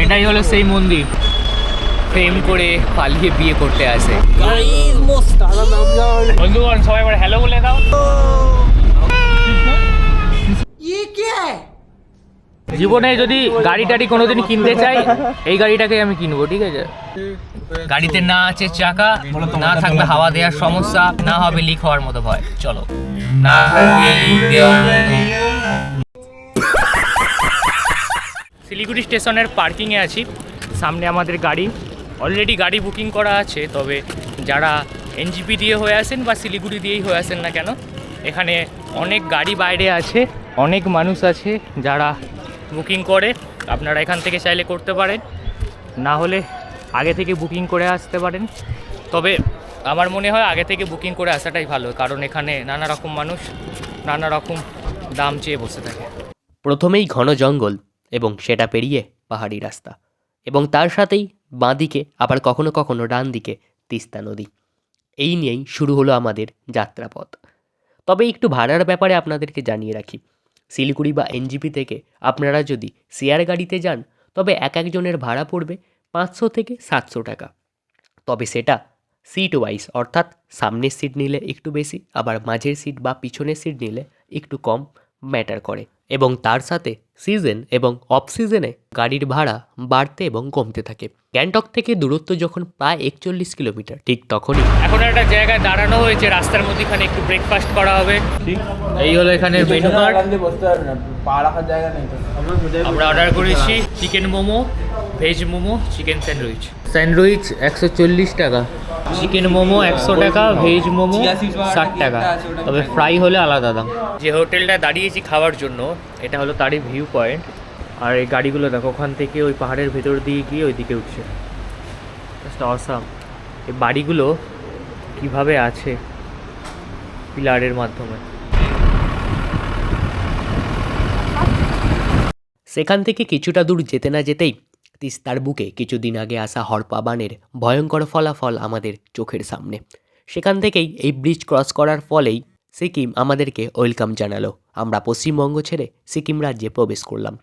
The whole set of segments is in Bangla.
এটাই হলো সেই মন্দির, প্রেম করে পালিয়ে বিয়ে করতে আসে। বন্ধুগণ সবাই এবার হ্যালো বলে দাও। জীবনে যদি গাড়ি টাড়ি কোনোদিন কিনতে চাই, এই গাড়িটাকে আমি কিনবো, ঠিক আছে? গাড়িতে না আছে চাকা, না থাকবে হাওয়া দেওয়ার সমস্যা, না হবে লিক হওয়ার মতো ভয়। চলো না। শিলিগুড়ি স্টেশনের পার্কিংয়ে আছি, সামনে আমাদের গাড়ি, অলরেডি গাড়ি বুকিং করা আছে। তবে যারা এনজিপি দিয়ে হয়ে আসেন বা শিলিগুড়ি দিয়েই হয়ে আসেন না কেন, এখানে অনেক গাড়ি বাইরে আছে, অনেক মানুষ আছে যারা বুকিং করে। আপনারা এখান থেকে চাইলে করতে পারেন, না হলে আগে থেকে বুকিং করে আসতে পারেন। তবে আমার মনে হয় আগে থেকে বুকিং করে আসাটাই ভালো, কারণ এখানে নানা রকম মানুষ নানা রকম দাম চেয়ে বসে থাকে। প্রথমেই ঘন জঙ্গল এবং সেটা পেরিয়ে পাহাড়ি রাস্তা, এবং তার সাথেই বাঁদিকে আবার কখনো কখনো ডান দিকে তিস্তা নদী। এই নিয়েই শুরু হলো আমাদের যাত্রাপথ। তবে একটু ভাড়ার ব্যাপারে আপনাদেরকে জানিয়ে রাখি, শিলিগুড়ি বা এনজিপি থেকে আপনারা যদি শেয়ার গাড়িতে যান, তবে এক একজনের ভাড়া পড়বে 500 থেকে 700 টাকা। তবে সেটা সিট ওয়াইজ, অর্থাৎ সামনের সিট নিলে একটু বেশি, আবার মাঝের সিট বা পিছনের সিট নিলে একটু কম ম্যাটার করে। এবং তার সাথে সিজন এবং অফ সিজনে গাড়ির ভাড়া বাড়তে এবং কমতে থাকে। গ্যাংটক থেকে দূরত্ব যখন প্রায় 41 কিলোমিটার, ঠিক তখনই এখন একটা জায়গায় দাঁড়ানো হয়েছে, রাস্তার মধ্যেখানে একটু ব্রেকফাস্ট করা হবে। এই হলো এখানে মেনু কার্ড। আমরা অর্ডার করেছি chicken momo, veg momo, chicken sandwich. Sandwich 140 টাকা, চিকেন মোমো 100 টাকা, ভেজ মোমো 60 টাকা। তবে ফ্রাই হলে আলাদা দাম। যে হোটেলটা দাঁড়িয়েছি খাওয়ার জন্য, এটা হলো তারই ভিউ পয়েন্ট। আর এই গাড়িগুলো দেখো, ওখান থেকে ওই পাহাড়ের ভেতর দিয়ে গিয়ে ওই দিকে উঠছে। Just awesome. এই বাড়িগুলো কিভাবে আছে পিলারের মাধ্যমে। সেখান থেকে কিছুটা দূর যেতে না যেতেই তিস্তার বুকে কিছুদিন আগে আসা হরপা বানের ভয়ঙ্কর ফলাফল আমাদের চোখের সামনে। সেখান থেকেই এই ব্রিজ ক্রস করার ফলেই সিকিম আমাদেরকে ওয়েলকাম জানালো। আমরা পশ্চিমবঙ্গ ছেড়ে সিকিম রাজ্যে প্রবেশ করলাম।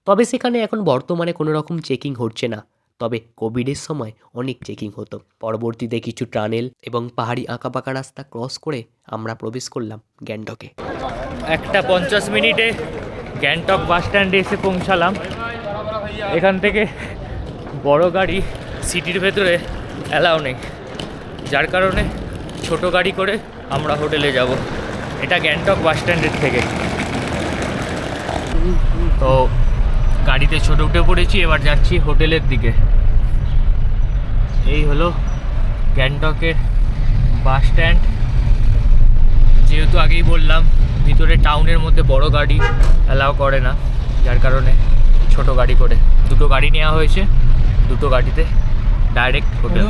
তবে সেখানে এখন বর্তমানে কোনো রকম চেকিং হচ্ছে না, তবে কোভিডের সময় অনেক চেকিং হতো। পরবর্তীতে কিছু টানেল এবং পাহাড়ি আঁকাবাঁকা রাস্তা ক্রস করে আমরা প্রবেশ করলাম গ্যাংটকে। 1:50 মিনিটে গ্যাংটক বাস স্ট্যান্ডে এসে পৌঁছালাম। এখান থেকে বড় গাড়ি সিটির ভেতরে অ্যালাউ নেই, যার কারণে ছোট গাড়ি করে আমরা হোটেলে যাব। এটা গ্যাংটক বাস স্ট্যান্ডের থেকে। তো গাড়িতে ছোটো উঠে পড়েছি, এবার যাচ্ছি হোটেলের দিকে। এই হলো গ্যাংটকের বাস স্ট্যান্ড। যেহেতু আগেই বললাম, ভিতরে টাউনের মধ্যে বড় গাড়ি অ্যালাউ করে না, যার কারণে ছোট গাড়ি করে দুটো গাড়ি নেওয়া হয়েছে। দুটো গাড়িতে ডাইরেক্ট হোটেল।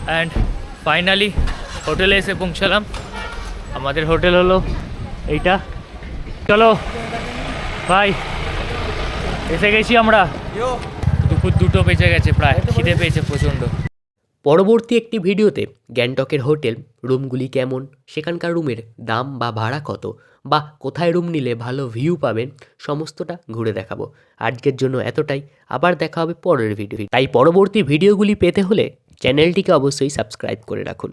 অ্যান্ড ফাইনালি হোটেলে এসে পৌঁছালাম। আমাদের হোটেল হলো এইটা। চলো ভাই, এসে গেছি আমরা। দুপুর 2টো বেজে গেছে, প্রায় খিদে পেয়েছে প্রচণ্ড। পরবর্তী একটি ভিডিওতে গ্যাংটকের হোটেল রুমগুলি কেমন, সেখানকার রুমের দাম বা ভাড়া কত, বা কোথায় রুম নিলে ভালো ভিউ পাবেন, সমস্তটা ঘুরে দেখাবো। আজকের জন্য এতটাই, আবার দেখা হবে পরের ভিডিও। তাই পরবর্তী ভিডিওগুলি পেতে হলে চ্যানেলটিকে অবশ্যই সাবস্ক্রাইব করে রাখুন।